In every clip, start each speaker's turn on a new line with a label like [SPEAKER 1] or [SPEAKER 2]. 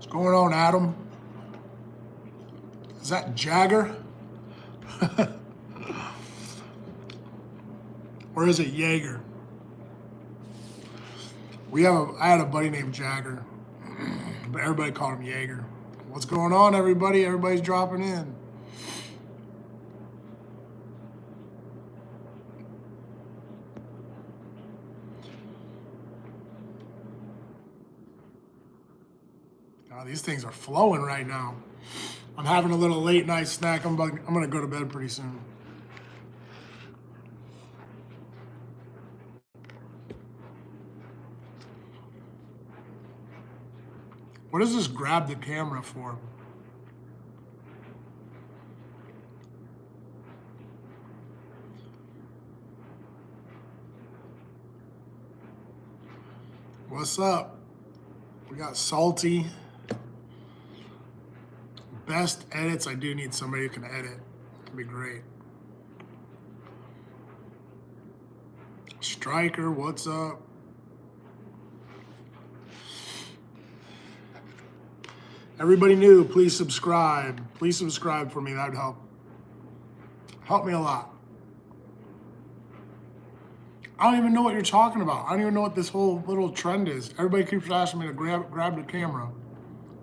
[SPEAKER 1] What's going on, Adam? Is that Jagger? Or is it Jaeger? I had a buddy named Jagger, but everybody called him Jaeger. What's going on, everybody? Everybody's dropping in. Oh, these things are flowing right now. I'm having a little late night snack. I'm gonna go to bed pretty soon. What does this grab the camera for? What's up? We got Salty. Best edits. I do need somebody who can edit. It'd be great. Striker, what's up? Everybody new, please subscribe. Please subscribe for me. That would help. Help me a lot. I don't even know what you're talking about. I don't even know what this whole little trend is. Everybody keeps asking me to grab the camera.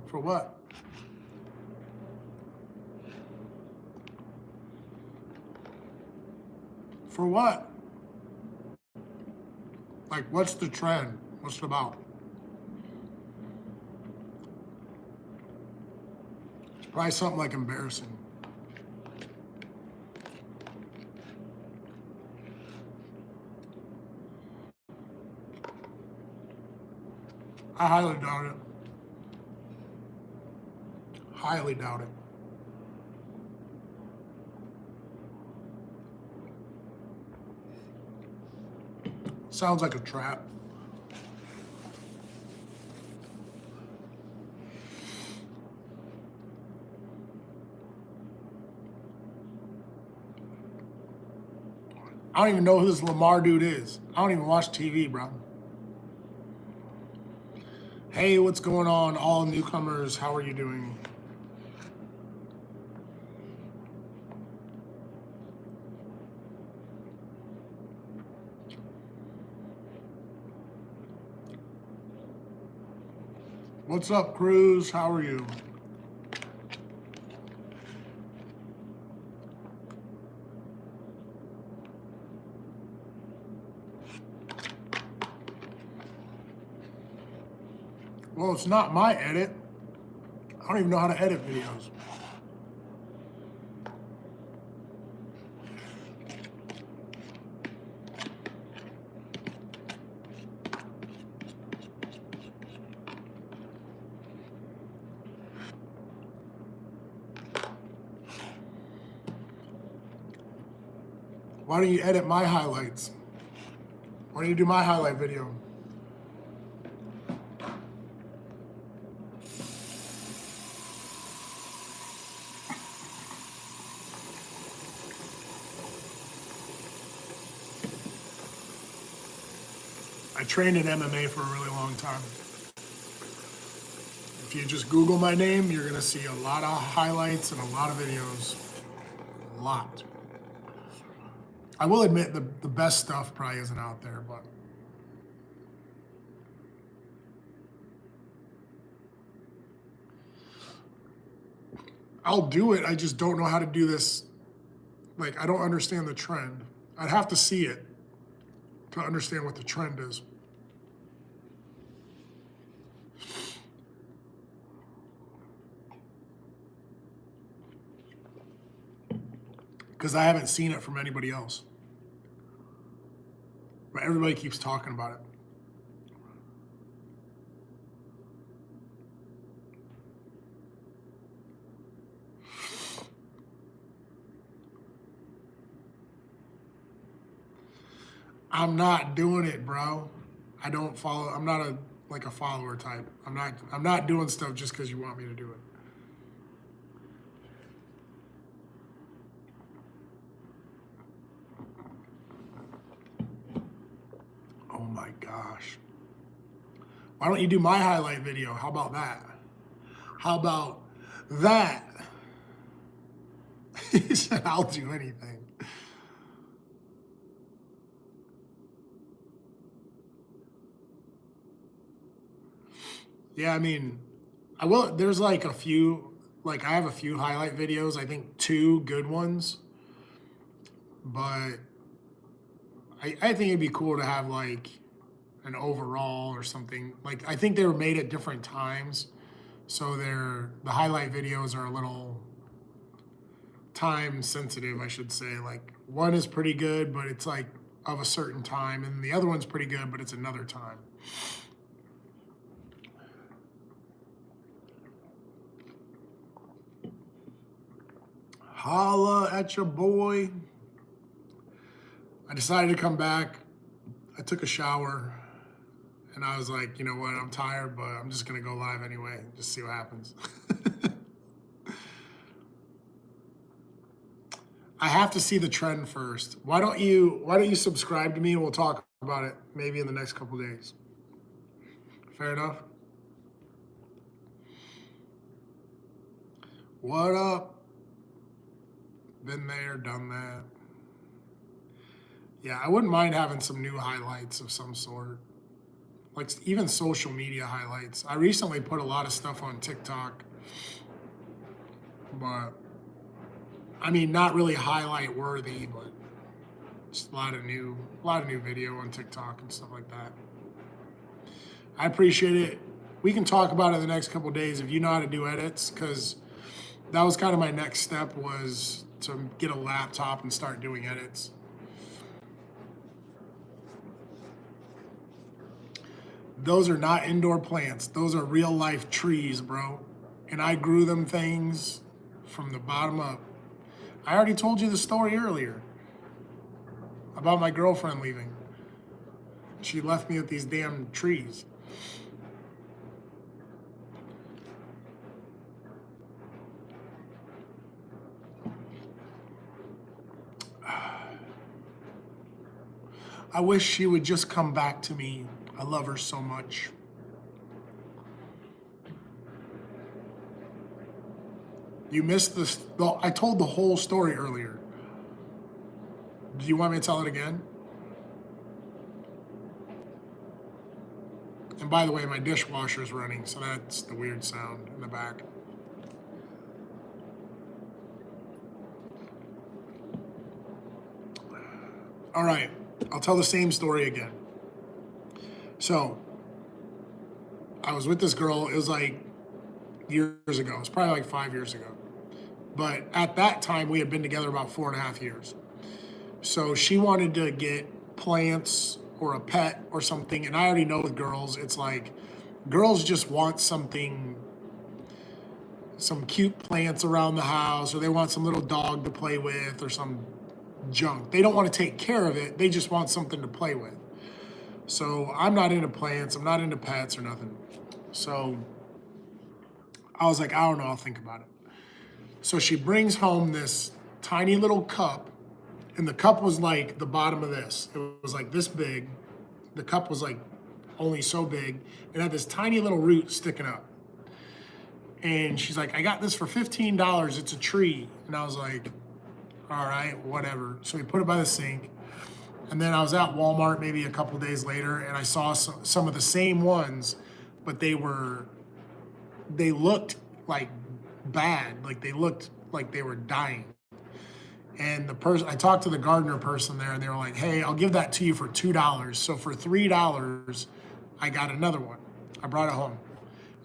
[SPEAKER 1] For what? For what? Like, what's the trend? What's it about? It's probably something like embarrassing. I highly doubt it. Highly doubt it. Sounds like a trap. I don't even know who this Lamar dude is. I don't even watch TV, bro. Hey, what's going on, all newcomers? How are you doing? What's up, Cruz? How are you? Well, it's not my edit. I don't even know how to edit videos. Why don't you edit my highlights? Why don't you do my highlight video? I trained in MMA for a really long time. If you just Google my name, you're gonna see a lot of highlights and a lot of videos. A lot. I will admit the best stuff probably isn't out there, but I'll do it. I just don't know how to do this. Like, I don't understand the trend. I'd have to see it to understand what the trend is. Because I haven't seen it from anybody else. But everybody keeps talking about it. I'm not doing it, bro. I don't follow. I'm not a follower type. I'm not doing stuff just because you want me to do it. Oh my gosh. Why don't you do my highlight video? How about that? How about that? He said, I'll do anything. Yeah, I mean, I will. There's like a few, like I have a few highlight videos. I think 2 good ones, but I think it'd be cool to have like an overall or something. Like I think they were made at different times, so the highlight videos are a little time sensitive, I should say. Like one is pretty good, but it's like of a certain time, and the other one's pretty good, but it's another time. Holla at your boy. I decided to come back. I took a shower and I was like, you know what? I'm tired, but I'm just going to go live anyway. Just see what happens. I have to see the trend first. Why don't you subscribe to me and we'll talk about it maybe in the next couple days. Fair enough? What up? Been there, done that. Yeah, I wouldn't mind having some new highlights of some sort. Like even social media highlights. I recently put a lot of stuff on TikTok, but I mean, not really highlight worthy, but just a lot of new video on TikTok and stuff like that. I appreciate it. We can talk about it the next couple of days if you know how to do edits, because that was kind of my next step, was to get a laptop and start doing edits. Those are not indoor plants. Those are real life trees, bro. And I grew them things from the bottom up. I already told you the story earlier about my girlfriend leaving. She left me with these damn trees. I wish she would just come back to me. I love her so much. You missed this. I told the whole story earlier. Do you want me to tell it again? And by the way, my dishwasher is running, so that's the weird sound in the back. All right, I'll tell the same story again. So, I was with this girl, it was like years ago. It was probably like 5 years ago. But at that time, we had been together about 4.5 years. So she wanted to get plants or a pet or something. And I already know with girls, it's like, girls just want something, some cute plants around the house, or they want some little dog to play with, or some junk. They don't want to take care of it. They just want something to play with. So I'm not into plants. I'm not into pets or nothing. So I was like, I don't know. I'll think about it. So she brings home this tiny little cup, and the cup was like the bottom of this. It was like this big. The cup was like only so big. It had this tiny little root sticking up. And she's like, I got this for $15. It's a tree. And I was like, all right, whatever. So we put it by the sink. And then I was at Walmart maybe a couple days later, and I saw some of the same ones, but they looked like bad. Like they looked like they were dying. And I talked to the gardener person there, and they were like, hey, I'll give that to you for $2. So for $3, I got another one. I brought it home.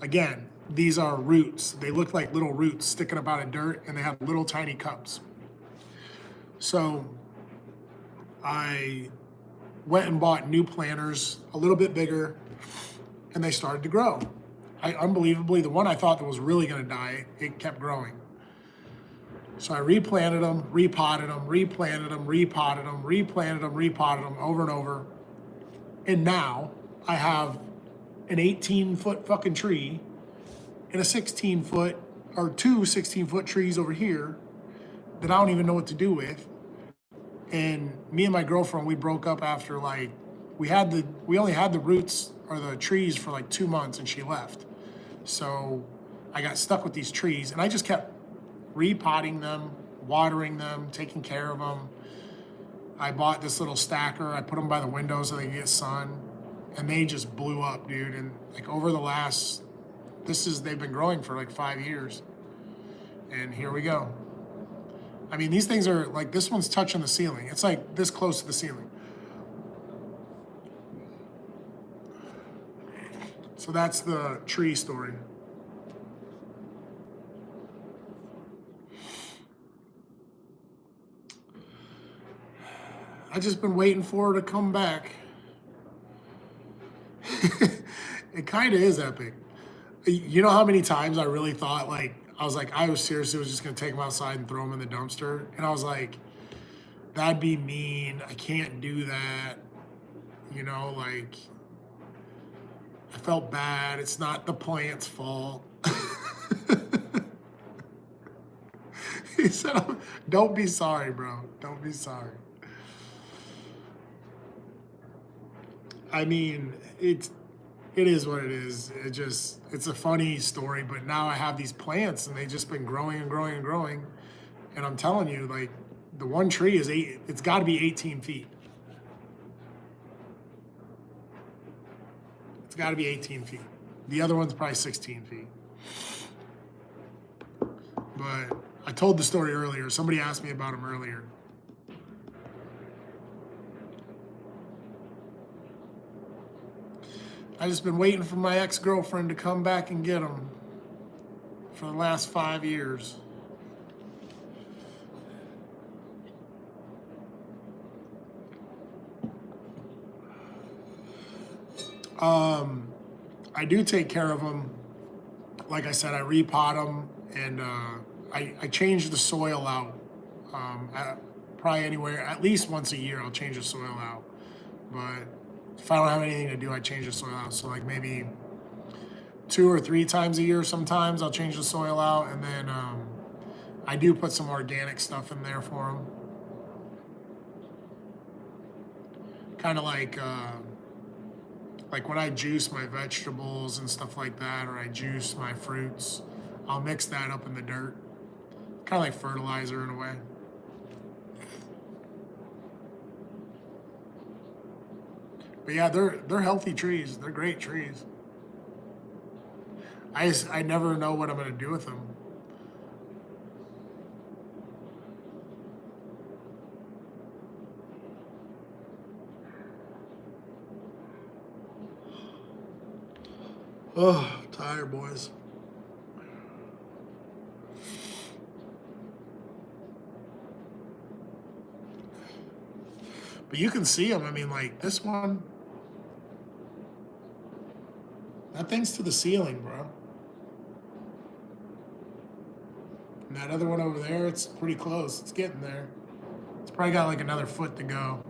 [SPEAKER 1] Again, these are roots. They look like little roots sticking up out of dirt, and they have little tiny cups. So I went and bought new planters, a little bit bigger, and they started to grow. Unbelievably, the one I thought that was really gonna die, it kept growing. So I replanted them, repotted them, replanted them, repotted them, replanted them, repotted them over and over. And now I have an 18-foot fucking tree and a 16-foot, or two 16-foot trees over here that I don't even know what to do with. And me and my girlfriend, we broke up after like, we only had the roots or the trees for like 2 months, and she left. So I got stuck with these trees, and I just kept repotting them, watering them, taking care of them. I bought this little stacker. I put them by the window so they could get sun, and they just blew up, dude. And like over the last, they've been growing for like 5 years, and here we go. I mean, these things are like, this one's touching the ceiling. It's like this close to the ceiling. So that's the tree story. I just been waiting for her to come back. It kind of is epic. You know how many times I really thought, like, I was seriously was just gonna take them outside and throw them in the dumpster. And I was like, that'd be mean. I can't do that. You know, like, I felt bad. It's not the plant's fault. He said, don't be sorry, bro. Don't be sorry. I mean, it is what it is. It's a funny story, but now I have these plants, and they've just been growing and growing and growing. And I'm telling you, like, the one tree is it's gotta be 18 feet. It's gotta be 18 feet. The other one's probably 16 feet. But I told the story earlier. Somebody asked me about them earlier. I just been waiting for my ex-girlfriend to come back and get them for the last 5 years. I do take care of them. Like I said, I repot them, and I change the soil out. Probably anywhere, at least once a year, I'll change the soil out. But if I don't have anything to do, I change the soil out. So like maybe 2 or 3 times a year sometimes I'll change the soil out. And then I do put some organic stuff in there for them. Kind of like when I juice my vegetables and stuff like that, or I juice my fruits, I'll mix that up in the dirt. Kind of like fertilizer in a way. But yeah, they're healthy trees. They're great trees. I never know what I'm gonna do with them. Oh, I'm tired, boys. But you can see them. I mean, like this one, that thing's to the ceiling, bro. And that other one over there, it's pretty close. It's getting there. It's probably got like another foot to go.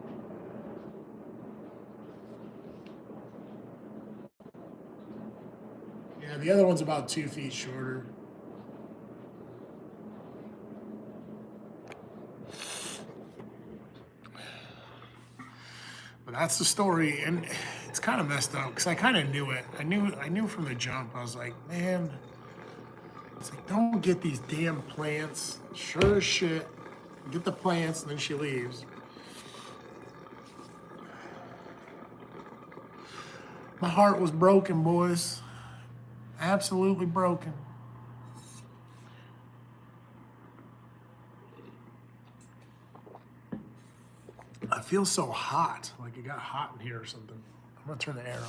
[SPEAKER 1] Yeah, the other one's about 2 feet shorter. But that's the story, and it's kind of messed up because I kind of knew it. I knew from the jump. I was like, man, it's like don't get these damn plants. Sure as shit, get the plants, and then she leaves. My heart was broken, boys. Absolutely broken. I feel so hot, like it got hot in here or something. I'm gonna turn the air on.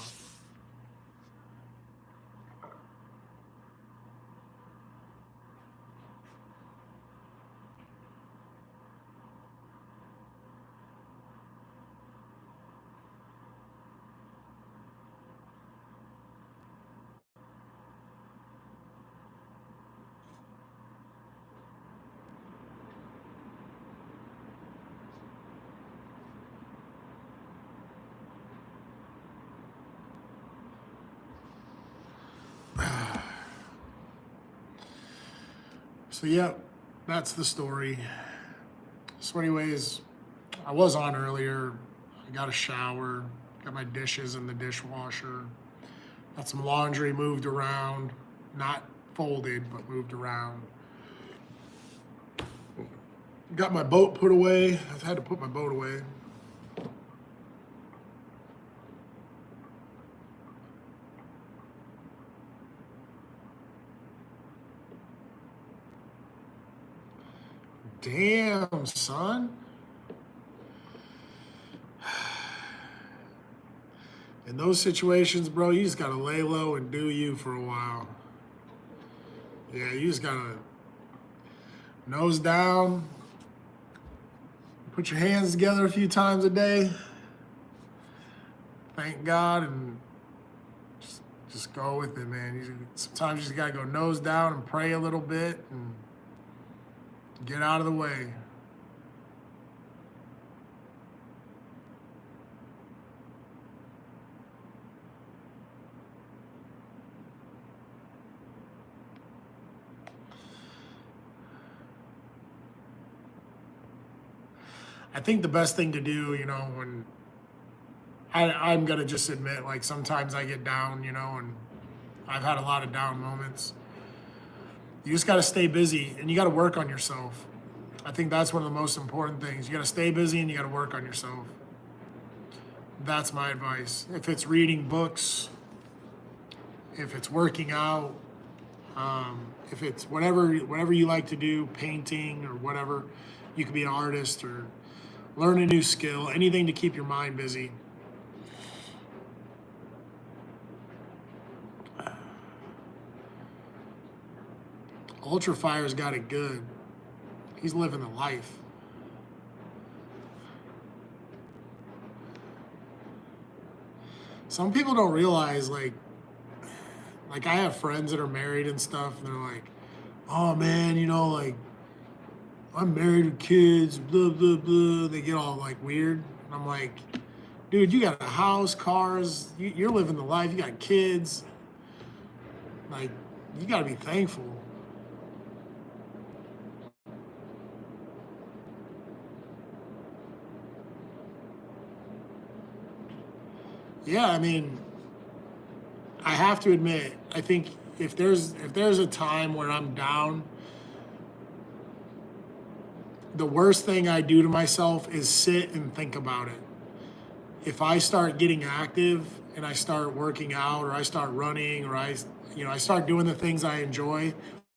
[SPEAKER 1] So yeah, that's the story. So anyways, I was on earlier. I got a shower, got my dishes in the dishwasher, got some laundry moved around, not folded, but moved around. Got my boat put away. I've had to put my boat away. Damn, son. In those situations, bro, you just gotta lay low and do you for a while. Yeah, you just gotta nose down, put your hands together a few times a day, thank God, and just go with it, man. Sometimes you just gotta go nose down and pray a little bit and get out of the way. I think the best thing to do, when I'm gonna just admit, like sometimes I get down, and I've had a lot of down moments. You just gotta stay busy and you gotta work on yourself. I think that's one of the most important things. You gotta stay busy and you gotta work on yourself. That's my advice. If it's reading books, if it's working out, if it's whatever you like to do, painting or whatever, you could be an artist or learn a new skill, anything to keep your mind busy. Ultra Fire's got it good. He's living the life. Some people don't realize, like I have friends that are married and stuff, and they're like, "Oh man, like I'm married with kids, blah blah blah." They get all like weird, and I'm like, "Dude, you got a house, cars, you're living the life. You got kids. Like, you got to be thankful." Yeah, I mean, I have to admit, I think if there's a time where I'm down, the worst thing I do to myself is sit and think about it. If I start getting active and I start working out or I start running or I start doing the things I enjoy,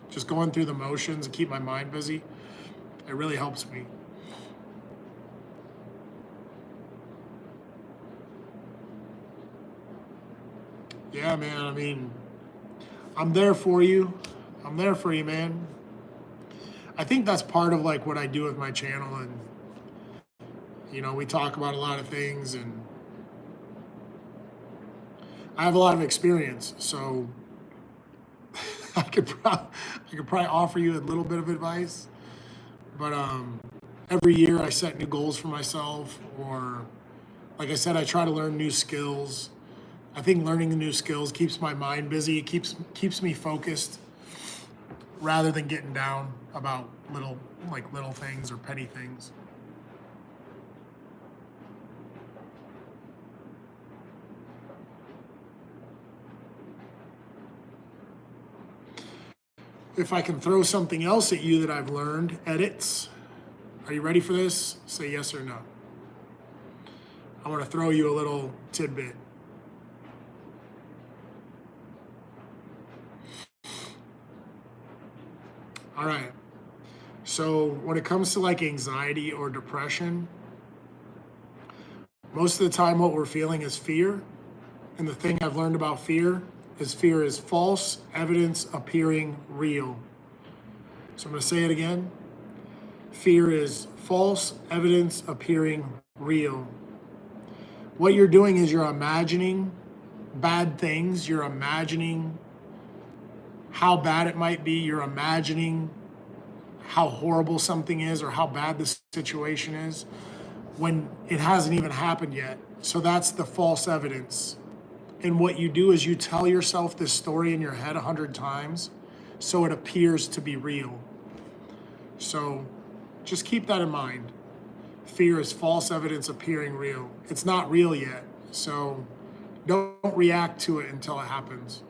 [SPEAKER 1] just going through the motions and keep my mind busy, it really helps me. Yeah, man. I mean, I'm there for you. I'm there for you, man. I think that's part of like what I do with my channel, and we talk about a lot of things, and I have a lot of experience, so I could probably offer you a little bit of advice, but Every year I set new goals for myself, or like I said, I try to learn new skills. I think learning the new skills keeps my mind busy, keeps me focused rather than getting down about little things or petty things. If I can throw something else at you that I've learned, edits. Are you ready for this? Say yes or no. I want to throw you a little tidbit. All right. So when it comes to like anxiety or depression, most of the time what we're feeling is fear. And the thing I've learned about fear is false evidence appearing real. So I'm going to say it again. Fear is false evidence appearing real. What you're doing is you're imagining bad things. You're imagining how bad it might be. You're imagining how horrible something is or how bad the situation is when it hasn't even happened yet. So that's the false evidence. And what you do is you tell yourself this story in your head 100 times so it appears to be real. So just keep that in mind. Fear is false evidence appearing real. It's not real yet. So don't react to it until it happens.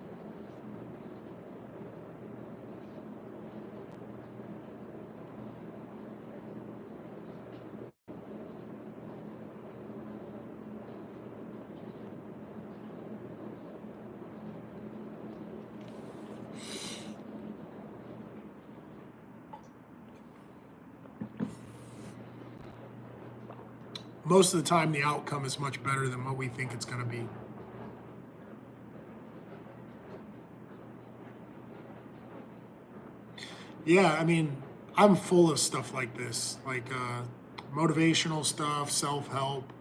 [SPEAKER 1] Most of the time, the outcome is much better than what we think it's going to be. Yeah, I mean, I'm full of stuff like this, like motivational stuff, self-help.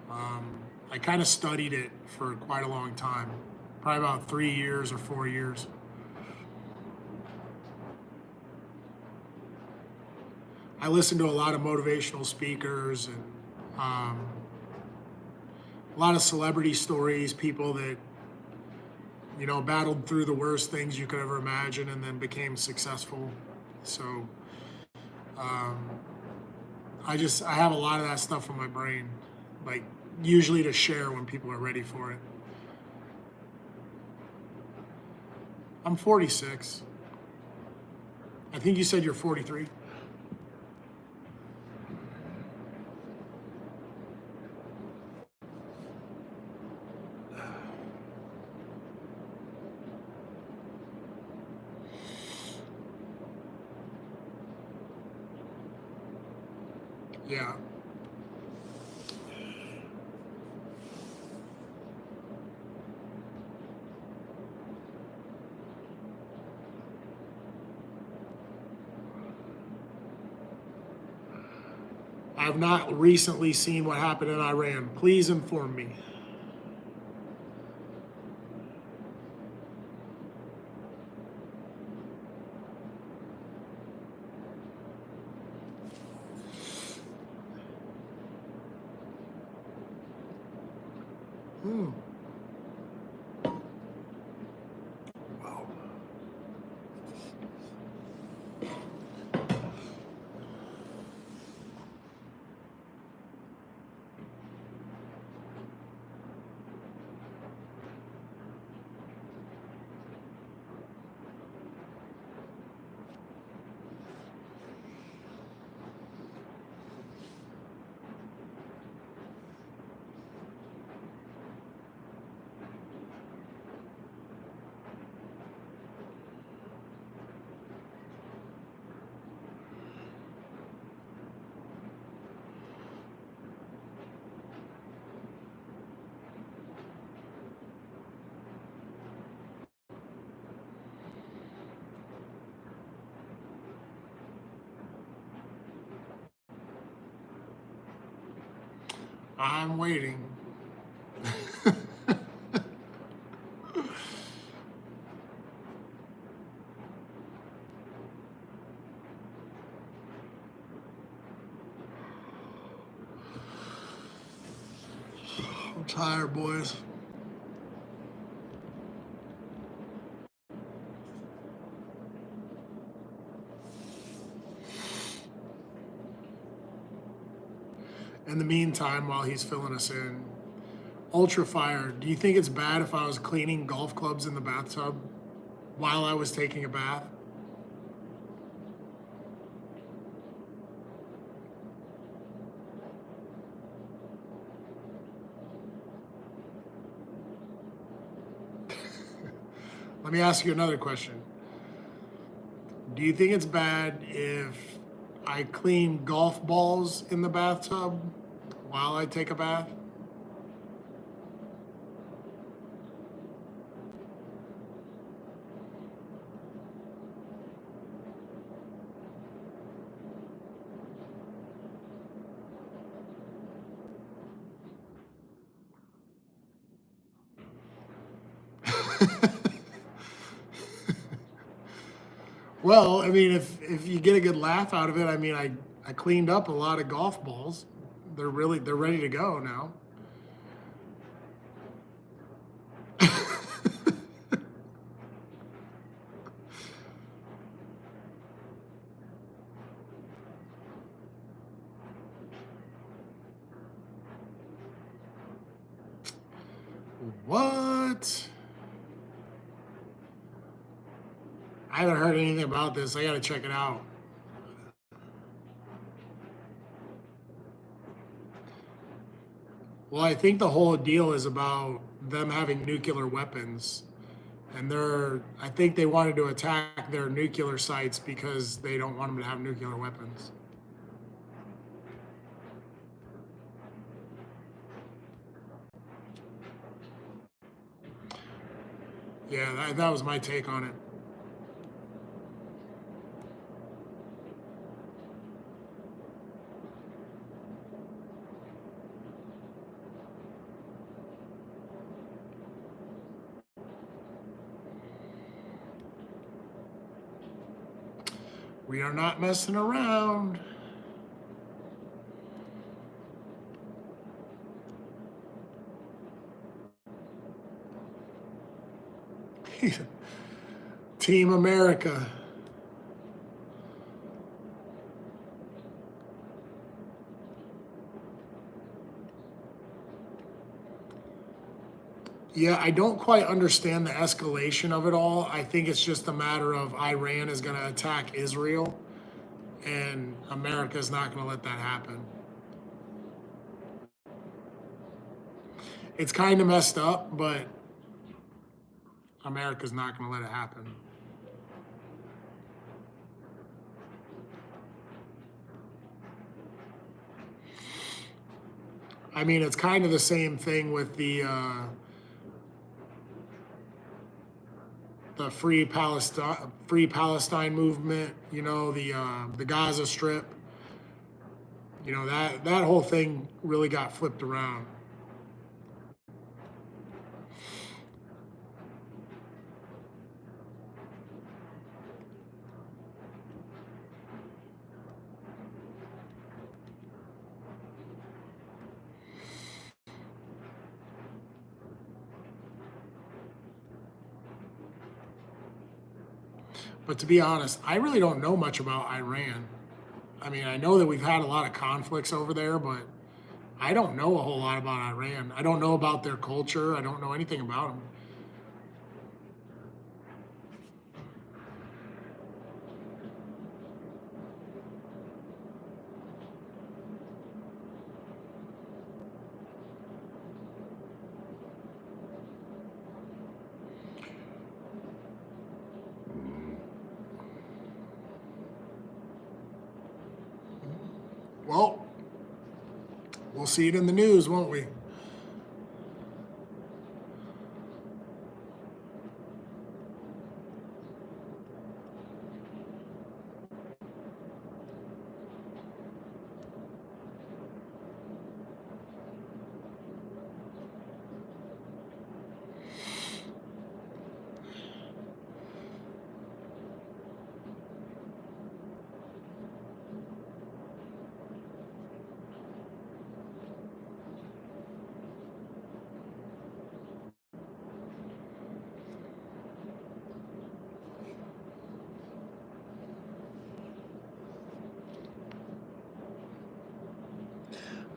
[SPEAKER 1] I kind of studied it for quite a long time, probably about 3 years or 4 years. I listened to a lot of motivational speakers and um, a lot of celebrity stories, people that battled through the worst things you could ever imagine and then became successful. So um, I have a lot of that stuff in my brain, like usually to share when people are ready for it. I'm 46. I think you said you're 43. Yeah. I've not recently seen what happened in Iran. Please inform me. Hmm. Wow. I'm waiting. Tired, boys. In the meantime, while he's filling us in, Ultra Fire, do you think it's bad if I was cleaning golf clubs in the bathtub while I was taking a bath? Let me ask you another question. Do you think it's bad if I clean golf balls in the bathtub while I take a bath? Well, I mean, if you get a good laugh out of it, I mean, I cleaned up a lot of golf balls. They're ready to go now. What? I haven't heard anything about this. I gotta check it out. Well, I think the whole deal is about them having nuclear weapons. And I think they wanted to attack their nuclear sites because they don't want them to have nuclear weapons. Yeah, that was my take on it. We are not messing around. Team America. Yeah, I don't quite understand the escalation of it all. I think it's just a matter of Iran is going to attack Israel, and America is not going to let that happen. It's kind of messed up, but America's not going to let it happen. I mean, it's kind of the same thing with the Free Palestine movement. You know, the Gaza Strip. You know, that whole thing really got flipped around. But to be honest, I really don't know much about Iran. I mean, I know that we've had a lot of conflicts over there, but I don't know a whole lot about Iran. I don't know about their culture. I don't know anything about them. Well, we'll see it in the news, won't we?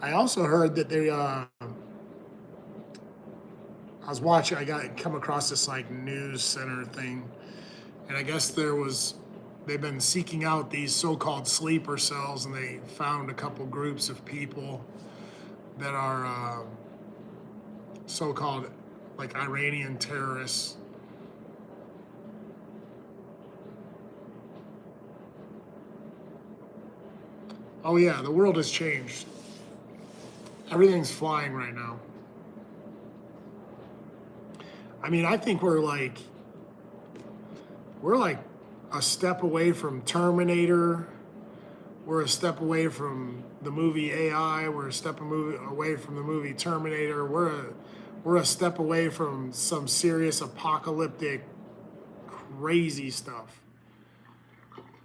[SPEAKER 1] I also heard that I was watching, come across this like news center thing, and I guess they've been seeking out these so-called sleeper cells, and they found a couple groups of people that are so-called like Iranian terrorists. Oh yeah, the world has changed. Everything's flying right now. I mean, I think we're like a step away from Terminator. We're a step away from the movie AI. We're a step away from the movie Terminator. We're a step away from some serious apocalyptic crazy stuff.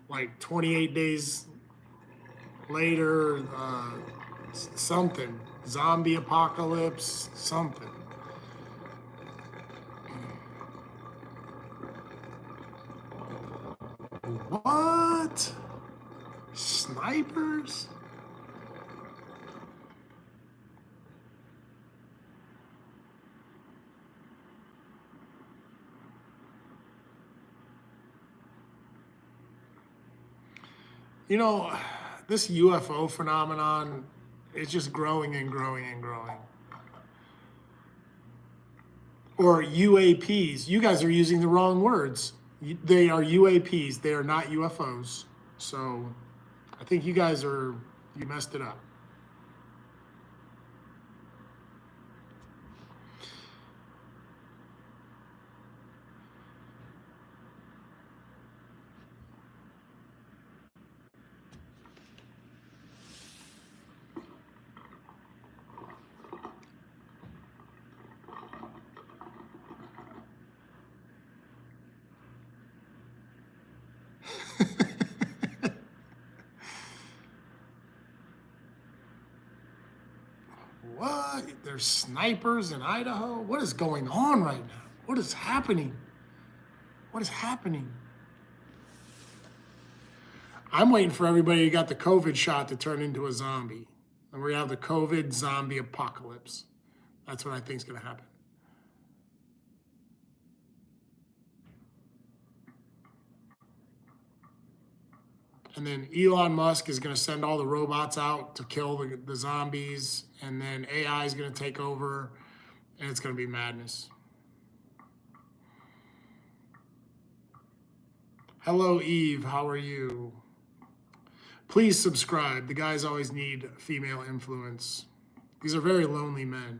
[SPEAKER 1] Like 28 days later, something. Zombie apocalypse, something. What? Snipers? You know, this UFO phenomenon is just growing and growing and growing. Or UAPs. You guys are using the wrong words. They are UAPs. They are not UFOs. So I think you messed it up. What? There's snipers in Idaho? What is going on right now? What is happening? What is happening? I'm waiting for everybody who got the COVID shot to turn into a zombie. And we have the COVID zombie apocalypse. That's what I think is going to happen. And then Elon Musk is going to send all the robots out to kill the zombies. And then AI is going to take over. And it's going to be madness. Hello, Eve. How are you? Please subscribe. The guys always need female influence. These are very lonely men.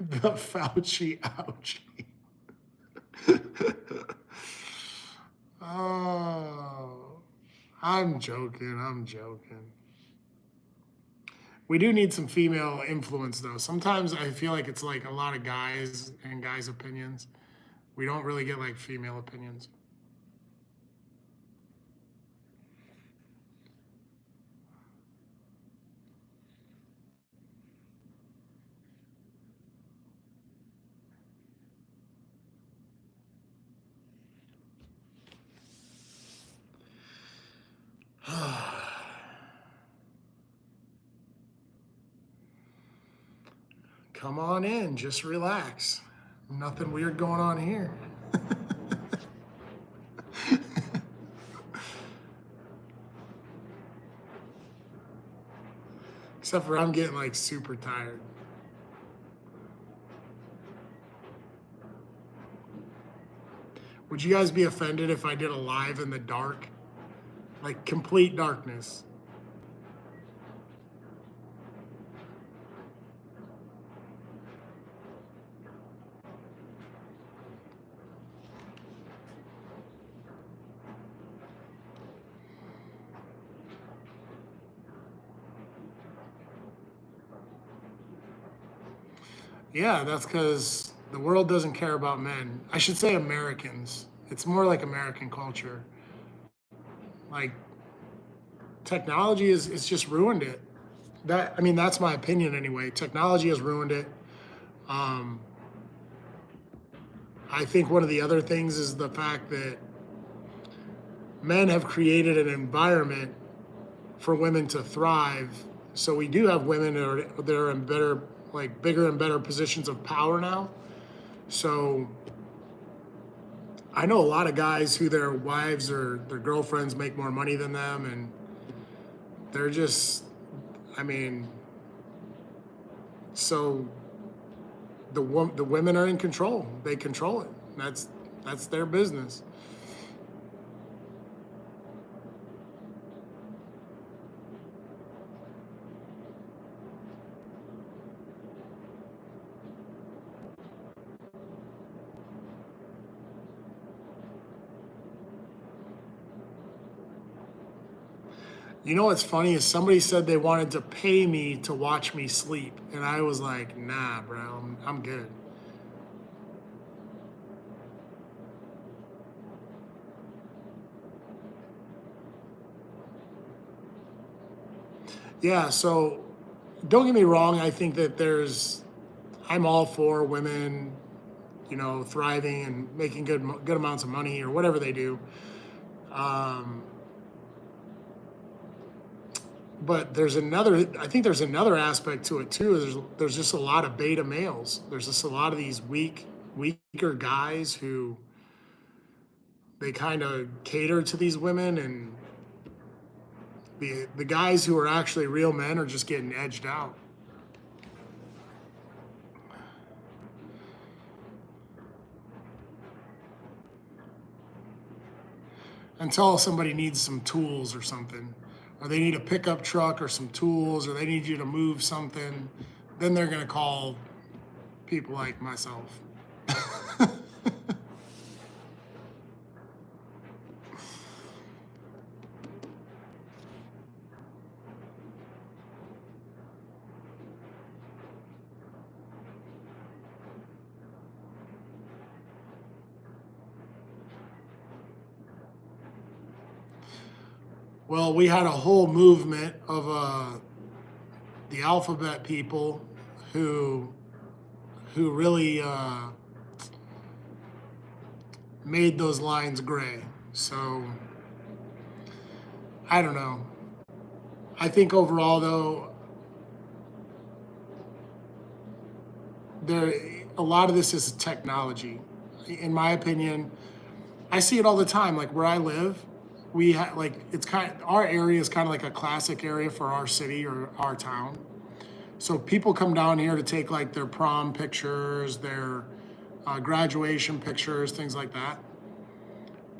[SPEAKER 1] The Fauci ouchie. Oh, I'm joking. I'm joking. We do need some female influence, though. Sometimes I feel like it's like a lot of guys and guys' opinions. We don't really get like female opinions. Come on in, just relax. Nothing weird going on here. Except for I'm getting like super tired. Would you guys be offended if I did a live in the dark? Like complete darkness. Yeah, that's because the world doesn't care about men. I should say Americans. It's more like American culture. Like technology is it's just ruined it. That's my opinion anyway. Technology has ruined it. Um, I think one of the other things is the fact that men have created an environment for women to thrive. So we do have women that are in better, like bigger and better positions of power now. So I know a lot of guys who their wives or their girlfriends make more money than them, and they're just, I mean, so the women are in control. They control it. That's their business. You know what's funny is somebody said they wanted to pay me to watch me sleep, and I was like, nah, bro, I'm good. Yeah, so don't get me wrong. I think that I'm all for women, thriving and making good amounts of money or whatever they do. Um, but I think there's another aspect to it too. There's just a lot of beta males. There's just a lot of these weaker guys who they kind of cater to these women, and the guys who are actually real men are just getting edged out. Until somebody needs some tools or something, or they need a pickup truck or some tools, or they need you to move something, then they're going to call people like myself. Well, we had a whole movement of the alphabet people who really made those lines gray. So I don't know. I think overall, though, there a lot of this is technology. In my opinion, I see it all the time. Like where I live, we have like it's kind of, our area is kind of like a classic area for our city or our town. So people come down here to take like their prom pictures, their graduation pictures, things like that.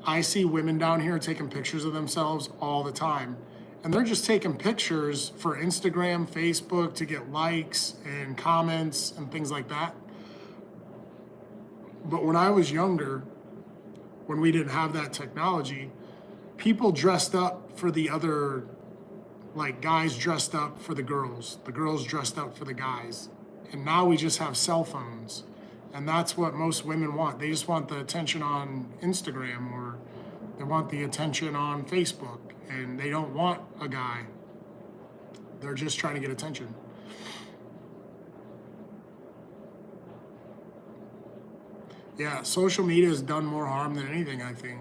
[SPEAKER 1] I see women down here taking pictures of themselves all the time. And they're just taking pictures for Instagram, Facebook to get likes and comments and things like that. But when I was younger, when we didn't have that technology, people dressed up for the other, like guys dressed up for the girls dressed up for the guys. And now we just have cell phones. And that's what most women want. They just want the attention on Instagram, or they want the attention on Facebook, and they don't want a guy. They're just trying to get attention. Yeah, social media has done more harm than anything, I think.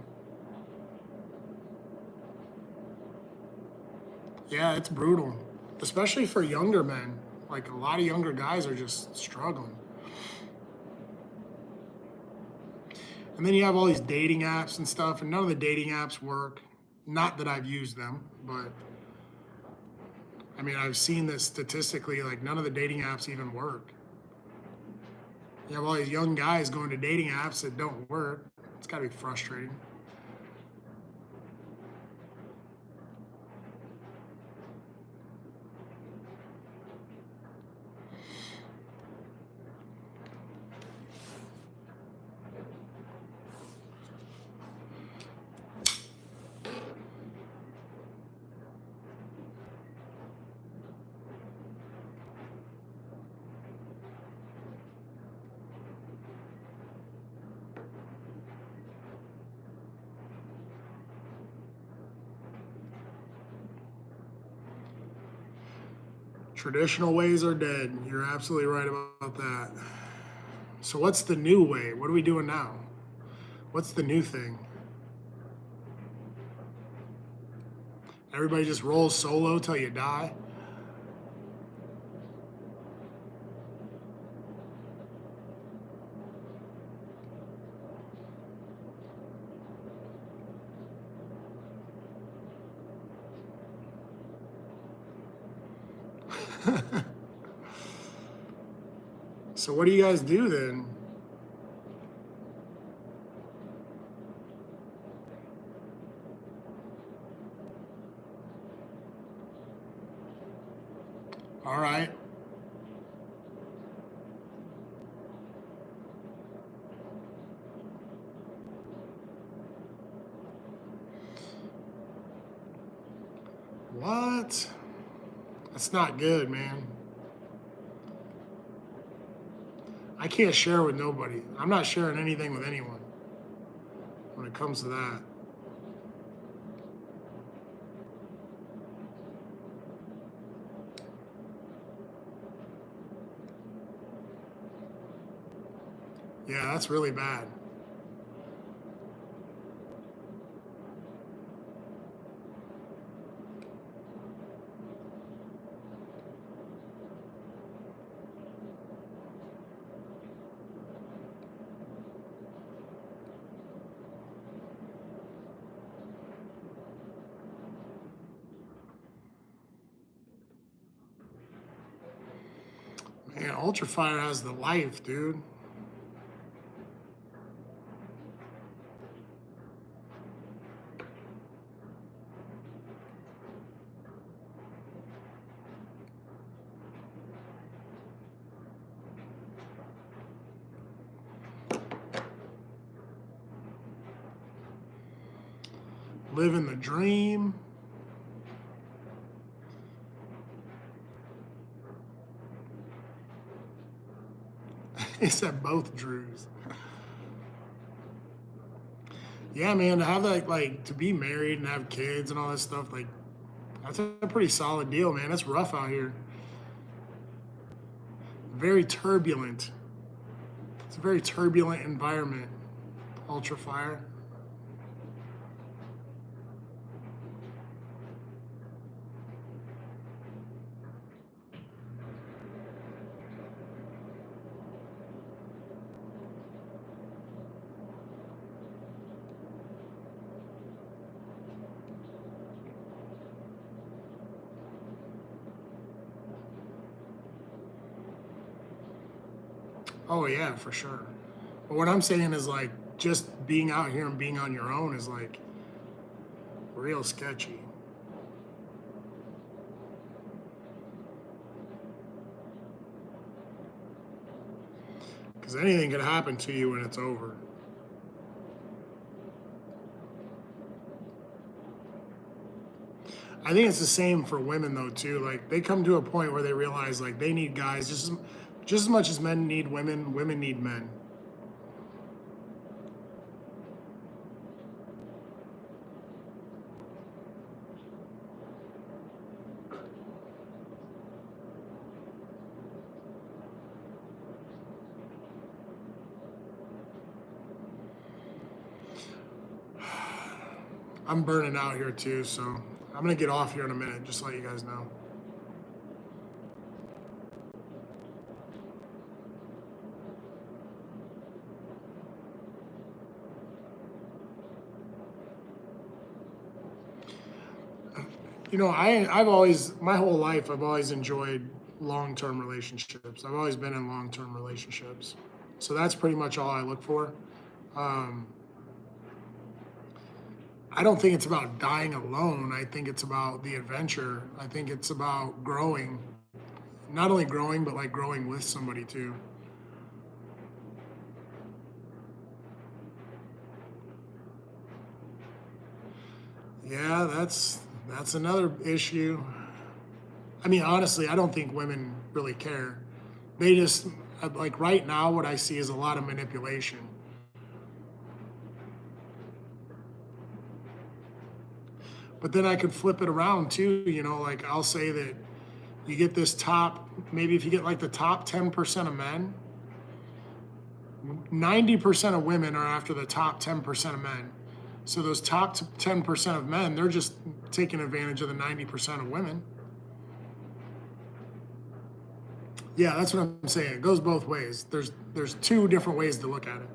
[SPEAKER 1] Yeah, it's brutal, especially for younger men. Like a lot of younger guys are just struggling. And then you have all these dating apps and stuff, and none of the dating apps work. Not that I've used them, but I mean, I've seen this statistically, like none of the dating apps even work. You have all these young guys going to dating apps that don't work. It's gotta be frustrating. Traditional ways are dead. You're absolutely right about that. So what's the new way? What are we doing now? What's the new thing? Everybody just rolls solo till you die. So what do you guys do then? All right. What? That's not good, man. I can't share with nobody. I'm not sharing anything with anyone when it comes to that. Yeah, that's really bad. Man, Ultra Fire has the life, dude. Living the dream. He said both Drews. Yeah, man, to have that, like, to be married and have kids and all that stuff, like, that's a pretty solid deal, man. It's rough out here. Very turbulent. It's a very turbulent environment. Ultra Fire. Oh yeah, for sure. But what I'm saying is like just being out here and being on your own is like real sketchy. Because anything could happen to you when it's over. I think it's the same for women though too. Like they come to a point where they realize like they need guys just as much as men need women, women need men. I'm burning out here too, so I'm gonna get off here in a minute, just to let you guys know. You know, I've always my whole life I've always enjoyed long-term relationships. I've always been in long-term relationships. So that's pretty much all I look for. Um, I don't think it's about dying alone. I think it's about the adventure. I think it's about growing. Not only growing, but like growing with somebody too. Yeah, that's another issue. I mean, honestly, I don't think women really care. They just like right now what I see is a lot of manipulation. But then I could flip it around too, you know, like I'll say that you get this top, maybe if you get like the top 10% of men, 90% of women are after the top 10% of men. So those top 10% of men, they're just taking advantage of the 90% of women. Yeah, that's what I'm saying. It goes both ways. There's two different ways to look at it.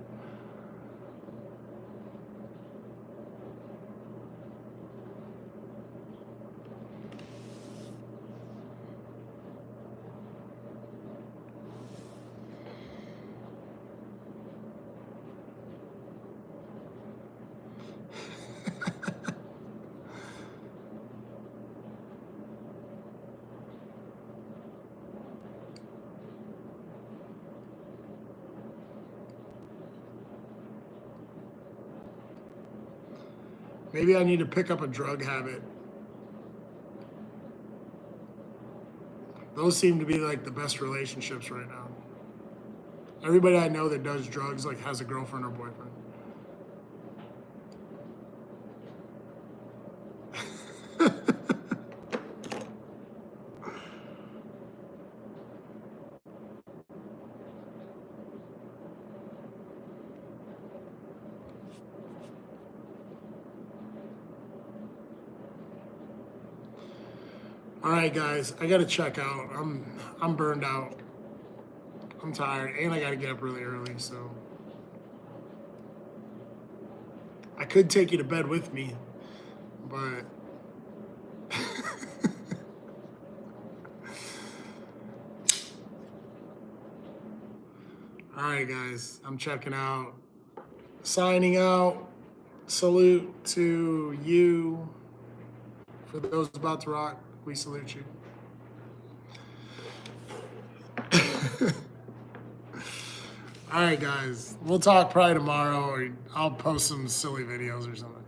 [SPEAKER 1] Maybe I need to pick up a drug habit. Those seem to be like the best relationships right now. Everybody I know that does drugs like has a girlfriend or boyfriend. All right, guys, I gotta check out. I'm burned out. I'm tired, and I gotta get up really early. So I could take you to bed with me, but all right, guys, I'm checking out. Signing out. Salute to you. For those about to rock, we salute you. All right, guys. We'll talk probably tomorrow, or I'll post some silly videos or something.